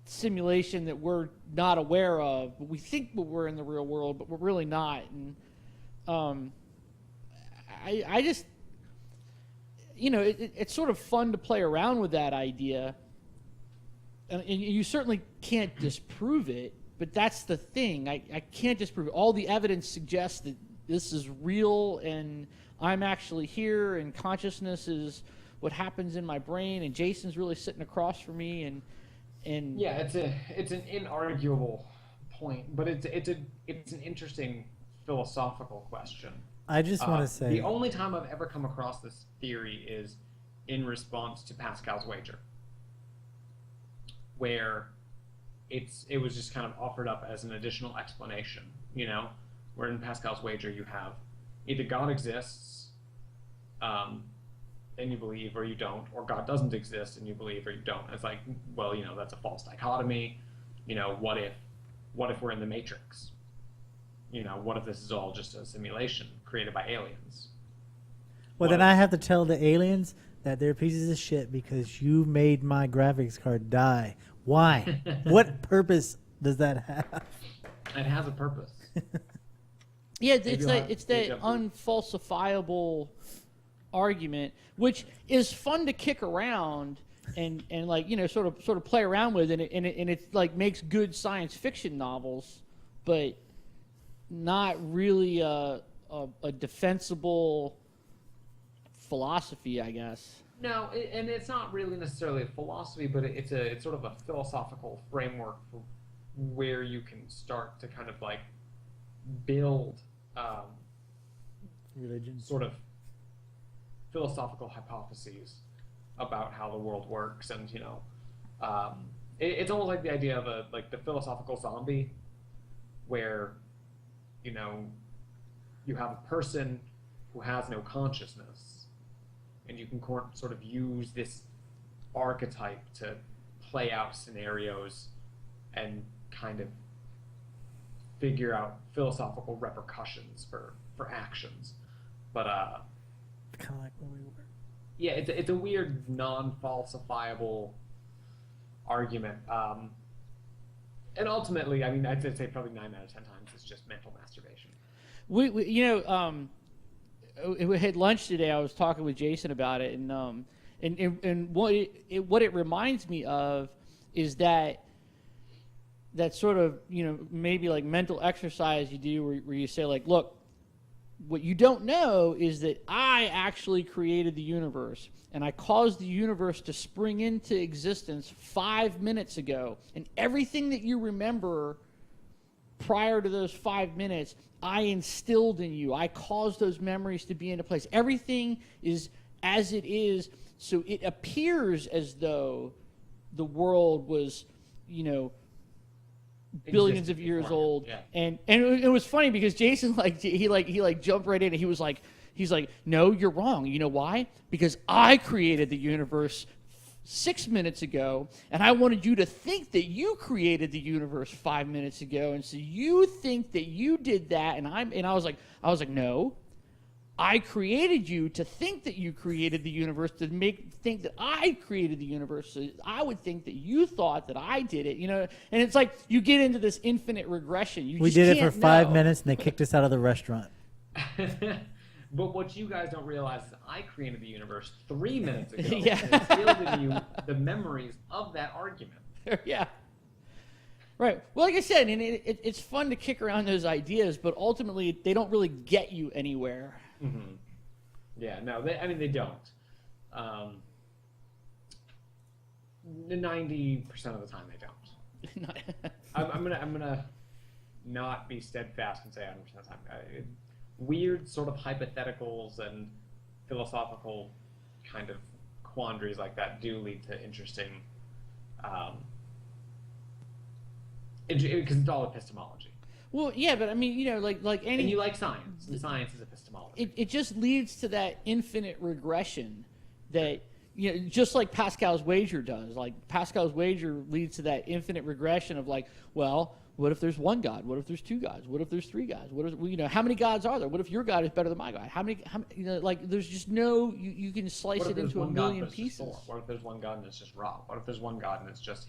simulation that we're not aware of, but we think we're in the real world, but we're really not? And I just, it's sort of fun to play around with that idea. And you certainly can't disprove it, but that's the thing. I can't disprove it. All the evidence suggests that this is real, and I'm actually here, and consciousness is what happens in my brain, and Jason's really sitting across from me, and yeah, it's an inarguable point, but it's an interesting philosophical question. I just want to say the only time I've ever come across this theory is in response to Pascal's wager, where it was just kind of offered up as an additional explanation, where in Pascal's wager you have either God exists, and you believe, or you don't, or God doesn't exist and you believe or you don't. It's like, well, that's a false dichotomy. What if we're in the Matrix? What if this is all just a simulation created by aliens? Well, then I have to tell the aliens that they're pieces of shit because you made my graphics card die. Why? What purpose does that have? It has a purpose. Yeah, it's that unfalsifiable argument, which is fun to kick around and sort of play around with, and it like makes good science fiction novels, but not really a defensible philosophy, I guess. No, and it's not really necessarily a philosophy, but it's sort of a philosophical framework for where you can start to kind of like build religion, sort of philosophical hypotheses about how the world works, and it's almost like the idea of the philosophical zombie, where you have a person who has no consciousness, and you can sort of use this archetype to play out scenarios and kind of figure out philosophical repercussions for actions. But kind of like where we were. Yeah, it's a weird non-falsifiable argument. And ultimately, I mean, I'd say probably 9 out of 10 times it's just mental masturbation. We had lunch today. I was talking with Jason about it, and what it reminds me of is that sort of maybe like mental exercise you do where you say like, look, what you don't know is that I actually created the universe, and I caused the universe to spring into existence 5 minutes ago, and everything that you remember prior to those 5 minutes, I instilled in you. I caused those memories to be into place. Everything is as it is, so it appears as though the world was, billions of years old. Yeah. And it was funny because Jason he jumped right in, and he's like, no, you're wrong. You know why? Because I created the universe 6 minutes ago, and I wanted you to think that you created the universe 5 minutes ago, and so you think that you did that, and I was like, no, I created you to think that you created the universe, to think that I created the universe, so I would think that you thought that I did it, and it's like you get into this infinite regression. We did it for 5 minutes, and they kicked us out of the restaurant. But what you guys don't realize is I created the universe 3 minutes ago. Yeah. And instilled in you the memories of that argument. Yeah. Right. Well, like I said, and it's fun to kick around those ideas, but ultimately they don't really get you anywhere. Mm-hmm. Yeah, no, they don't. 90% of the time they don't. I'm gonna not be steadfast and say 100% of the time. Weird sort of hypotheticals and philosophical kind of quandaries like that do lead to interesting, because it's all epistemology. Well, yeah, but I mean, like any. And you like science, and science is epistemology. It just leads to that infinite regression that, just like Pascal's wager does. Like Pascal's wager leads to that infinite regression of like, well, what if there's one God? What if there's two gods? What if there's three gods? What if, how many gods are there? What if your God is better than my God? How many there's just no, you can slice it into a million pieces. What if there's one God and it's just Ra? What if there's one God and it's just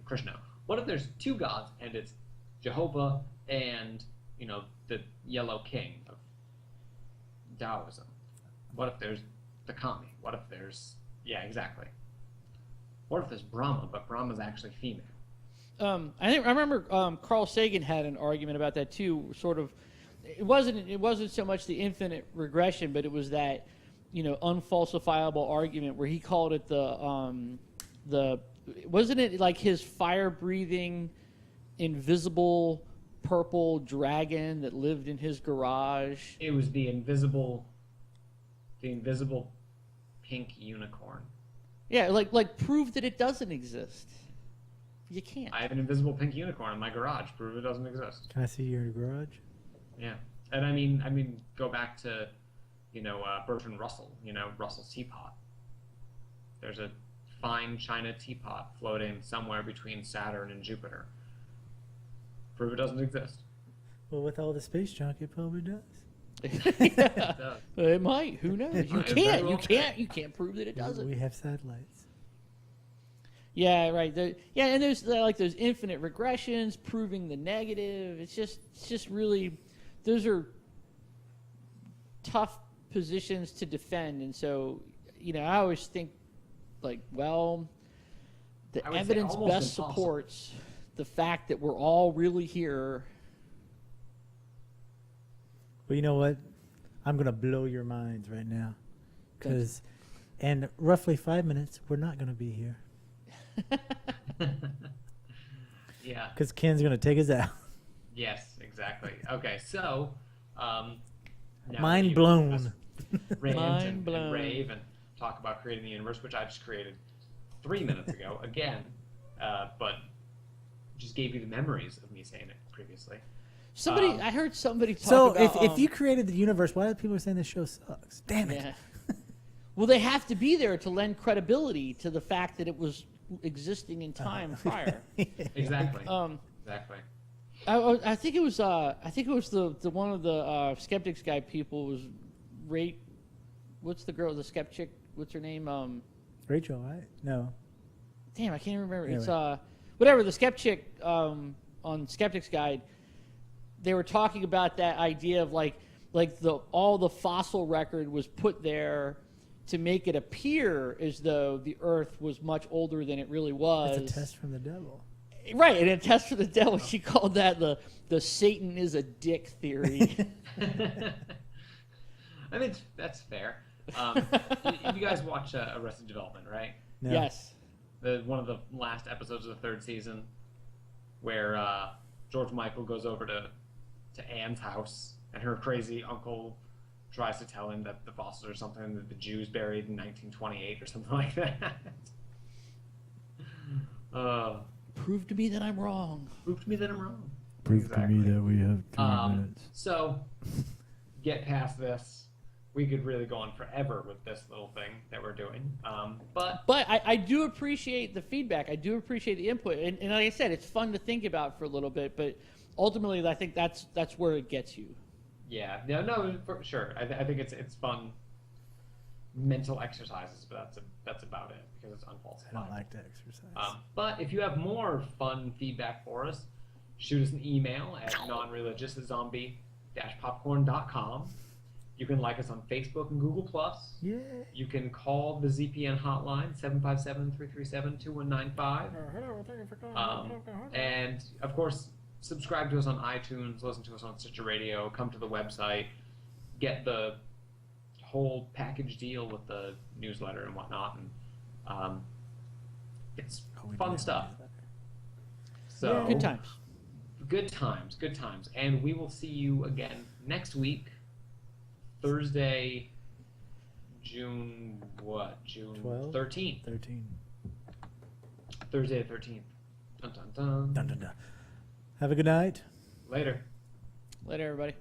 Krishna? What if there's two gods and it's Jehovah and, the Yellow King of Taoism? What if there's the kami? What if there's exactly. What if there's Brahma, but Brahma's actually female? I remember Carl Sagan had an argument about that too. Sort of, it wasn't so much the infinite regression, but it was that unfalsifiable argument where he called it the wasn't it like his fire breathing invisible purple dragon that lived in his garage? It was the invisible pink unicorn. Yeah, like prove that it doesn't exist. You can't. I have an invisible pink unicorn in my garage. Prove it doesn't exist. Can I see your garage? Yeah, and I mean, go back to, Bertrand Russell. Russell's teapot. There's a fine china teapot floating somewhere between Saturn and Jupiter. Prove it doesn't exist. Well, with all the space junk, it probably does. It does. It might. Who knows? You It very well You can't prove that it doesn't. We have satellites. Yeah, right. And there's like those infinite regressions proving the negative. It's just really, those are tough positions to defend. And so, I always think like, well, the I would say evidence almost best impossible. supports the fact that we're all really here. Well, you know what? I'm going to blow your minds right now. Because in roughly 5 minutes, we're not going to be here. Yeah. Because Ken's going to take us out. Yes, exactly. Okay, so now Mind you blown. us rant Mind and blown. rave and talk about creating the universe, which I just created 3 minutes ago again, but just gave you the memories of me saying it previously. I heard somebody talk So about. if you created the universe, why are people saying this show sucks? Damn it. Yeah. Well, they have to be there to lend credibility to the fact that it was existing in time prior. Exactly. Exactly. I think it was the one of the skeptics guy people was rate. What's the girl? The skeptic. What's her name? Rachel, right? No. Damn, I can't even remember. Anyway. It's whatever the skeptic on Skeptics Guide. They were talking about that idea of like all the fossil record was put there to make it appear as though the Earth was much older than it really was. It's a test from the devil. Right, and a test for the devil. She called that the Satan is a dick theory. I mean, that's fair. You guys watch Arrested Development, right? No. Yes. One of the last episodes of the third season, where George Michael goes over to Anne's house, and her crazy uncle tries to tell him that the fossils are something that the Jews buried in 1928 or something like that. Prove to me that I'm wrong. Prove to me that I'm wrong. Prove Exactly. to me that we have 2 minutes. So, get past this. We could really go on forever with this little thing that we're doing. But I do appreciate the feedback. I do appreciate the input, and like I said, it's fun to think about for a little bit. But ultimately, I think that's where it gets you. yeah, no, for sure. I think it's fun mental exercises, but that's about it because it's unfalsified. I don't like to exercise. But if you have more fun feedback for us, shoot us an email at nonreligiouszombie-popcorn.com. You can like us on Facebook and Google+. Yeah. You can call the ZPN hotline, 757-337-2195. And, of course, subscribe to us on iTunes, listen to us on Stitcher Radio, come to the website, get the whole package deal with the newsletter and whatnot. And it's fun stuff. So Good times. Good times. And we will see you again next week. Thursday, June 12? 13th. 13. Thursday the 13th. Dun, dun, dun. Dun, dun, dun. Have a good night. Later. Later, everybody.